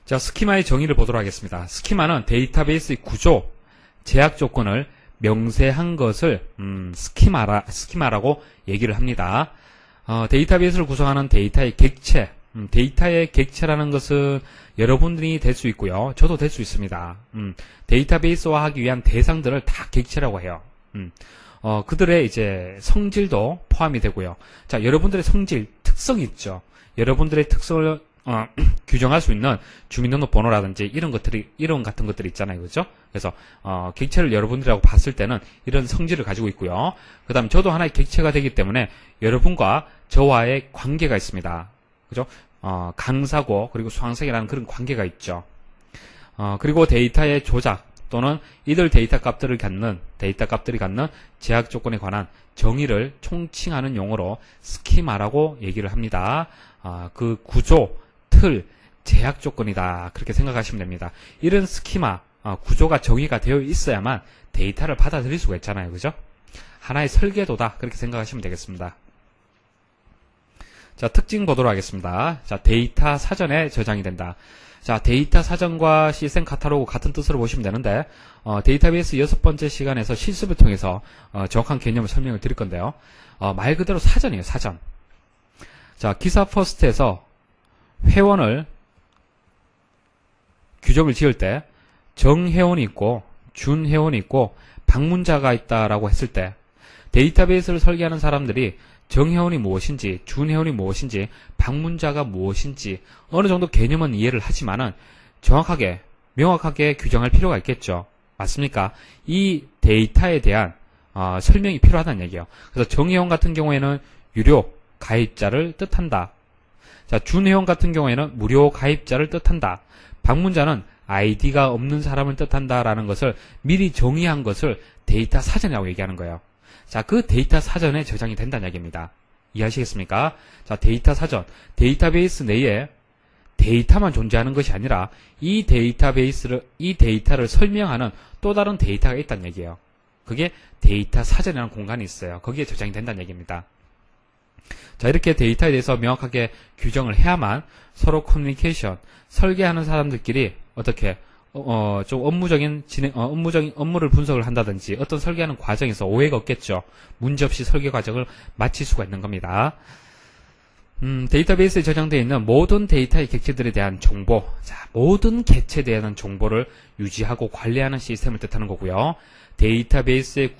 자, 스키마의 정의를 보도록 하겠습니다. 스키마는 데이터베이스의 구조, 제약 조건을 명세한 것을 스키마라고 얘기를 합니다. 데이터베이스를 구성하는 데이터의 객체, 데이터의 객체라는 것은 여러분들이 될 수 있고요. 저도 될 수 있습니다. 데이터베이스화 하기 위한 대상들을 다 객체라고 해요. 그들의 이제 성질도 포함이 되고요. 자, 여러분들의 성질, 특성이 있죠. 여러분들의 특성을 규정할 수 있는 주민등록번호라든지 이런 같은 것들이 있잖아요. 그죠? 그래서, 객체를 여러분들이라고 봤을 때는 이런 성질을 가지고 있고요. 그 다음에 저도 하나의 객체가 되기 때문에 여러분과 저와의 관계가 있습니다. 그죠? 강사고, 그리고 수강생이라는 그런 관계가 있죠. 그리고 데이터의 조작 또는 이들 데이터 값들이 갖는 제약 조건에 관한 정의를 총칭하는 용어로 스키마라고 얘기를 합니다. 그 구조, 틀, 제약 조건이다. 그렇게 생각하시면 됩니다. 이런 스키마, 구조가 정의가 되어 있어야만 데이터를 받아들일 수가 있잖아요. 그죠? 하나의 설계도다. 그렇게 생각하시면 되겠습니다. 자, 특징 보도록 하겠습니다. 자, 데이터 사전에 저장이 된다. 자, 데이터 사전과 시스템 카탈로그 같은 뜻으로 보시면 되는데, 데이터베이스 6번째 시간에서 실습을 통해서 정확한 개념을 설명을 드릴 건데요. 말 그대로 사전이에요. 사전. 자, 기사 퍼스트에서 회원을 규정을 지을 때 정회원이 있고 준회원이 있고 방문자가 있다라고 했을 때 데이터베이스를 설계하는 사람들이 정회원이 무엇인지 준회원이 무엇인지 방문자가 무엇인지 어느 정도 개념은 이해를 하지만은 정확하게 명확하게 규정할 필요가 있겠죠. 맞습니까? 이 데이터에 대한 설명이 필요하다는 얘기예요. 그래서 정회원 같은 경우에는 유료 가입자를 뜻한다. 자, 준회원 같은 경우에는 무료 가입자를 뜻한다. 방문자는 아이디가 없는 사람을 뜻한다라는 것을 미리 정의한 것을 데이터 사전이라고 얘기하는 거예요. 자, 그 데이터 사전에 저장이 된다는 얘기입니다. 이해하시겠습니까? 자, 데이터 사전. 데이터베이스 내에 데이터만 존재하는 것이 아니라 이 데이터를 설명하는 또 다른 데이터가 있다는 얘기예요. 그게 데이터 사전이라는 공간이 있어요. 거기에 저장이 된다는 얘기입니다. 자, 이렇게 데이터에 대해서 명확하게 규정을 해야만 서로 커뮤니케이션, 설계하는 사람들끼리 어떻게 좀 업무적인 업무를 분석을 한다든지 어떤 설계하는 과정에서 오해가 없겠죠. 문제없이 설계 과정을 마칠 수가 있는 겁니다. 데이터베이스에 저장되어 있는 모든 데이터의 객체들에 대한 정보, 자, 모든 객체에 대한 정보를 유지하고 관리하는 시스템을 뜻하는 거고요. 데이터베이스의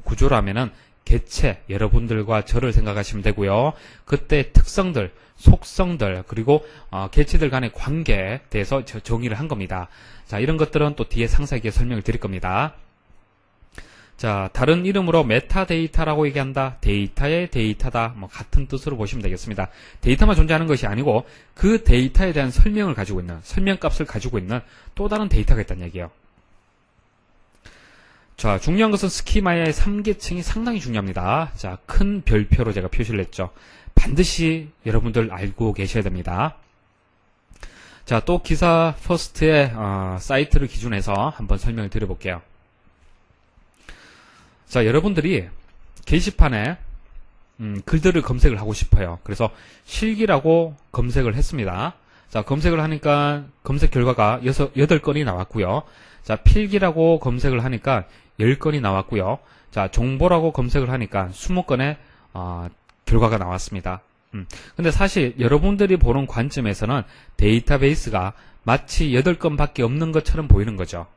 구조라면은 객체, 여러분들과 저를 생각하시면 되고요. 그때 특성들, 속성들, 그리고 객체들 간의 관계에 대해서 정의를 한 겁니다. 자, 이런 것들은 또 뒤에 상세하게 설명을 드릴 겁니다. 자, 다른 이름으로 메타데이터라고 얘기한다. 데이터의 데이터다. 뭐 같은 뜻으로 보시면 되겠습니다. 데이터만 존재하는 것이 아니고 그 데이터에 대한 설명을 가지고 있는, 설명값을 가지고 있는 또 다른 데이터가 있다는 얘기예요. 자, 중요한 것은 스키마의 3계층이 상당히 중요합니다. 자, 큰 별표로 제가 표시를 했죠. 반드시 여러분들 알고 계셔야 됩니다. 자, 또 기사 퍼스트의 사이트를 기준해서 한번 설명을 드려볼게요. 자, 여러분들이 게시판에 글들을 검색을 하고 싶어요. 그래서 실기라고 검색을 했습니다. 자, 검색을 하니까 검색 결과가 8건이 나왔고요. 자, 필기라고 검색을 하니까 10건이 나왔고요. 자, 정보라고 검색을 하니까 20건의 결과가 나왔습니다. 근데 사실 여러분들이 보는 관점에서는 데이터베이스가 마치 8건밖에 없는 것처럼 보이는 거죠.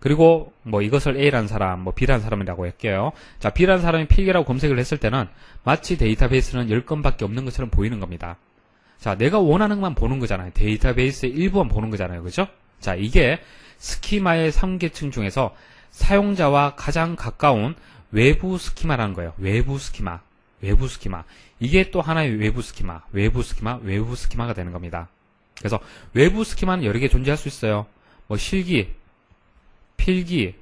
그리고 뭐 이것을 A라는 사람, 뭐 B라는 사람이라고 할게요. 자, B라는 사람이 필기라고 검색을 했을 때는 마치 데이터베이스는 10건밖에 없는 것처럼 보이는 겁니다. 자, 내가 원하는 것만 보는 거잖아요. 데이터베이스의 일부만 보는 거잖아요. 그죠? 자, 이게 스키마의 3계층 중에서 사용자와 가장 가까운 외부 스키마라는 거예요. 외부 스키마. 이게 또 하나의 외부 스키마가 되는 겁니다. 그래서 외부 스키마는 여러 개 존재할 수 있어요. 뭐 실기, 필기,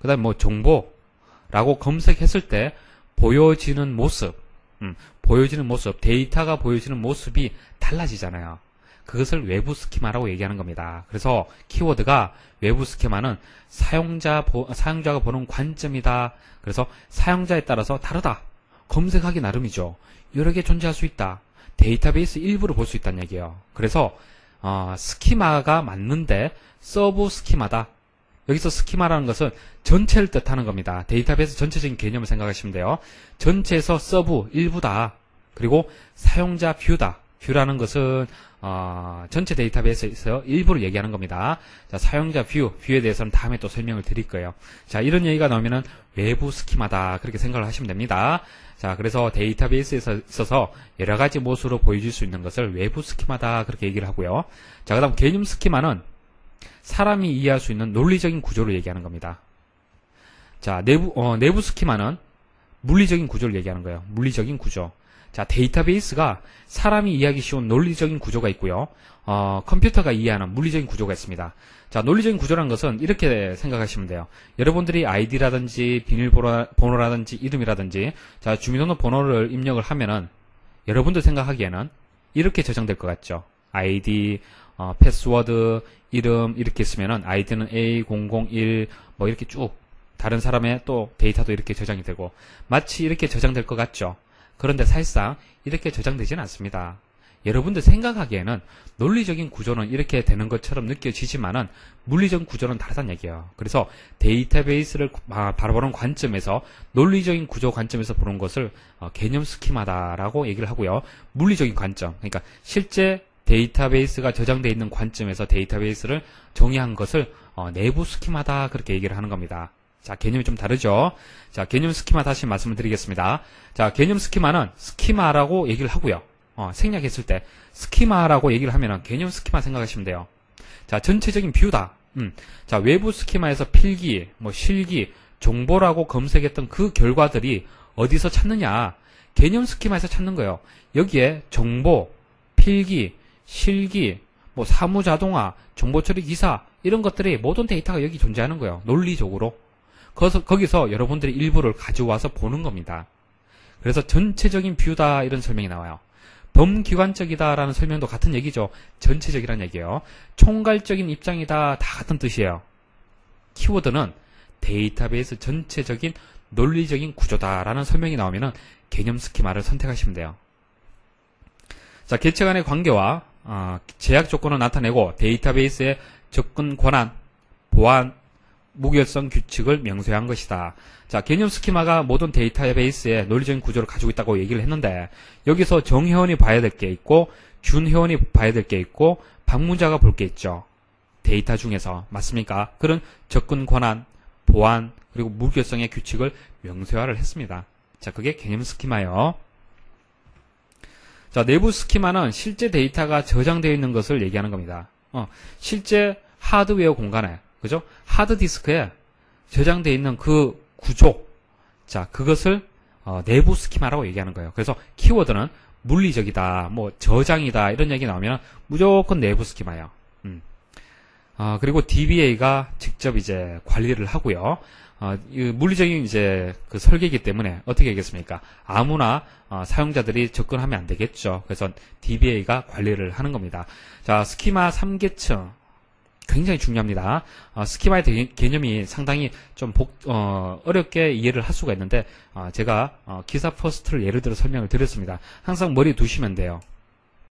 그 다음에 뭐 정보라고 검색했을 때 보여지는 모습, 데이터가 보여지는 모습이 달라지잖아요. 그것을 외부 스키마라고 얘기하는 겁니다. 그래서 키워드가 외부 스키마는 사용자가 보는 관점이다. 그래서 사용자에 따라서 다르다. 검색하기 나름이죠. 여러 개 존재할 수 있다. 데이터베이스 일부를 볼 수 있다는 얘기예요. 그래서 스키마가 맞는데 서브 스키마다. 여기서 스키마라는 것은 전체를 뜻하는 겁니다. 데이터베이스 전체적인 개념을 생각하시면 돼요. 전체에서 서브 일부다. 그리고 사용자 뷰다. 뷰라는 것은 전체 데이터베이스에서 일부를 얘기하는 겁니다. 자, 사용자 뷰에 대해서는 다음에 또 설명을 드릴 거예요. 자, 이런 얘기가 나오면은 외부 스키마다 그렇게 생각을 하시면 됩니다. 자, 그래서 데이터베이스에 있어서 여러 가지 모습으로 보여줄 수 있는 것을 외부 스키마다 그렇게 얘기를 하고요. 자, 그다음 개념 스키마는 사람이 이해할 수 있는 논리적인 구조를 얘기하는 겁니다. 자, 내부 스키마는 물리적인 구조를 얘기하는 거예요. 물리적인 구조. 자, 데이터베이스가 사람이 이해하기 쉬운 논리적인 구조가 있고요. 컴퓨터가 이해하는 물리적인 구조가 있습니다. 자, 논리적인 구조라는 것은 이렇게 생각하시면 돼요. 여러분들이 아이디라든지 비밀번호라든지 이름이라든지 자, 주민등록번호를 입력을 하면은 여러분들 생각하기에는 이렇게 저장될 것 같죠. 아이디, 패스워드, 이름 이렇게 쓰면은 아이디는 A001 뭐 이렇게 쭉 다른 사람의 또 데이터도 이렇게 저장이 되고 마치 이렇게 저장될 것 같죠. 그런데 사실상 이렇게 저장되지는 않습니다. 여러분들 생각하기에는 논리적인 구조는 이렇게 되는 것처럼 느껴지지만은 물리적인 구조는 다르다는 얘기예요. 그래서 데이터베이스를 바라보는 관점에서 논리적인 구조 관점에서 보는 것을 개념 스키마다라고 얘기를 하고요. 물리적인 관점, 그러니까 실제 데이터베이스가 저장되어 있는 관점에서 데이터베이스를 정의한 것을 내부 스키마다 그렇게 얘기를 하는 겁니다. 자, 개념이 좀 다르죠? 자, 개념 스키마 다시 말씀을 드리겠습니다. 자, 개념 스키마는 스키마라고 얘기를 하고요. 생략했을 때 스키마라고 얘기를 하면은 개념 스키마 생각하시면 돼요. 자, 전체적인 뷰다. 자, 외부 스키마에서 필기, 실기, 정보라고 검색했던 그 결과들이 어디서 찾느냐? 개념 스키마에서 찾는 거예요. 여기에 정보, 필기, 실기, 사무자동화, 정보처리 기사 이런 것들이 모든 데이터가 여기 존재하는 거예요. 논리적으로. 거기서 여러분들이 일부를 가져와서 보는 겁니다. 그래서 전체적인 뷰다 이런 설명이 나와요. 범기관적이다라는 설명도 같은 얘기죠. 전체적이라는 얘기예요. 총괄적인 입장이다 다 같은 뜻이에요. 키워드는 데이터베이스 전체적인 논리적인 구조다라는 설명이 나오면은 개념 스키마를 선택하시면 돼요. 자, 객체 간의 관계와 제약 조건을 나타내고 데이터베이스의 접근 권한, 보안, 무결성 규칙을 명세한 것이다. 자, 개념 스키마가 모든 데이터베이스의 논리적인 구조를 가지고 있다고 얘기를 했는데 여기서 정회원이 봐야 될 게 있고 준회원이 봐야 될 게 있고 방문자가 볼 게 있죠. 데이터 중에서 맞습니까? 그런 접근 권한, 보안, 그리고 무결성의 규칙을 명세화를 했습니다. 자, 그게 개념 스키마예요. 자, 내부 스키마는 실제 데이터가 저장되어 있는 것을 얘기하는 겁니다. 실제 하드웨어 공간에, 그죠? 하드디스크에 저장되어 있는 그 구조, 자, 그것을 내부 스키마라고 얘기하는 거예요. 그래서 키워드는 물리적이다, 저장이다 이런 얘기 나오면 무조건 내부 스키마예요. 그리고 DBA가 직접 이제 관리를 하고요. 물리적인 이제 그 설계이기 때문에 어떻게 하겠습니까? 아무나 사용자들이 접근하면 안 되겠죠. 그래서 DBA가 관리를 하는 겁니다. 자, 스키마 3계층 굉장히 중요합니다. 스키마의 개념이 상당히 좀 어렵게 이해를 할 수가 있는데 제가 기사 퍼스트를 예를 들어 설명을 드렸습니다. 항상 머리에 두시면 돼요.